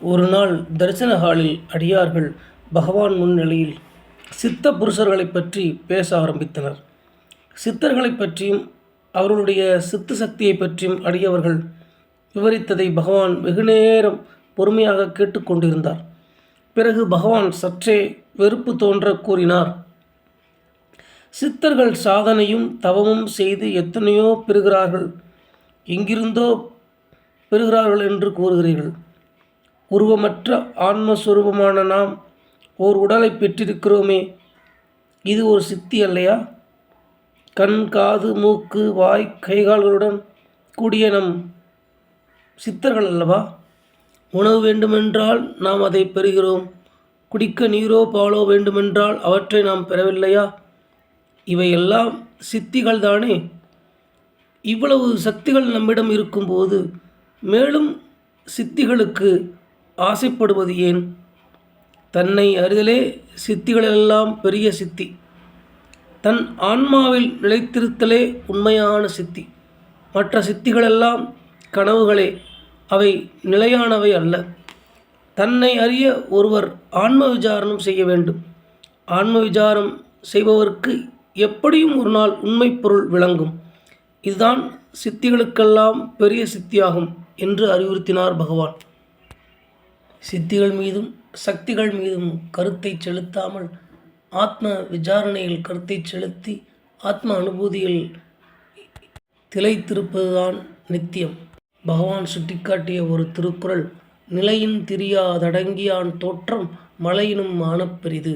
ஒரு நாள் தரிசன ஹாலில் அடியார்கள் பகவான் முன்னிலையில் சித்த புருஷர்களைப் பற்றி பேச ஆரம்பித்தனர். சித்தர்களைப் பற்றியும் அவர்களுடைய சித்து சக்தியை பற்றியும் அடியவர்கள் விவரித்ததை பகவான் வெகுநேரம் பொறுமையாக கேட்டுக்கொண்டிருந்தார். பிறகு பகவான் சற்றே வெறுப்பு தோன்ற கூறினார். சித்தர்கள் சாதனையும் தவமும் செய்து எத்தனையோ பெறுகிறார்கள், எங்கிருந்தோ பெறுகிறார்கள் என்று கூறுகிறீர்கள். உருவமற்ற ஆன்மஸ்வரூபமான நாம் ஓர் உடலை பெற்றிருக்கிறோமே, இது ஒரு சித்தி அல்லையா? கண், காது, மூக்கு, வாய், கைகால்களுடன் கூடிய நம் சித்தர்கள் அல்லவா? உணவு வேண்டுமென்றால் நாம் அதை பெறுகிறோம். குடிக்க நீரோ பாலோ வேண்டுமென்றால் அவற்றை நாம் பெறவில்லையா? இவையெல்லாம் சித்திகள் தானே. இவ்வளவு சக்திகள் நம்மிடம் இருக்கும்போது மேலும் சித்திகளுக்கு ஆசைப்படுவது ஏன்? தன்னை அறிதலே சித்திகளெல்லாம் பெரிய சித்தி. தன் ஆன்மாவில் நிலைத்திருத்தலே உண்மையான சித்தி. மற்ற சித்திகளெல்லாம் கனவுகளே, அவை நிலையானவை அல்ல. தன்னை அறிய ஒருவர் ஆன்ம விசாரணம் செய்ய வேண்டும். ஆன்ம விசாரம் செய்பவருக்கு எப்படியும் ஒரு நாள் உண்மை பொருள் விளங்கும். இதுதான் சித்திகளுக்கெல்லாம் பெரிய சித்தியாகும் என்று அறிவுறுத்தினார் பகவான். சித்திகள் மீதும் சக்திகள் மீதும் கருத்தை செலுத்தாமல் ஆத்ம விசாரணையில் கருத்தை செலுத்தி ஆத்ம அனுபூதியில் திளைத்திருப்பதுதான் நித்தியம். பகவான் சுட்டிக்காட்டிய ஒரு திருக்குறள், நிலையின் திரியாதடங்கியான் தோற்றம் மலையினும் மானப்பெரிது.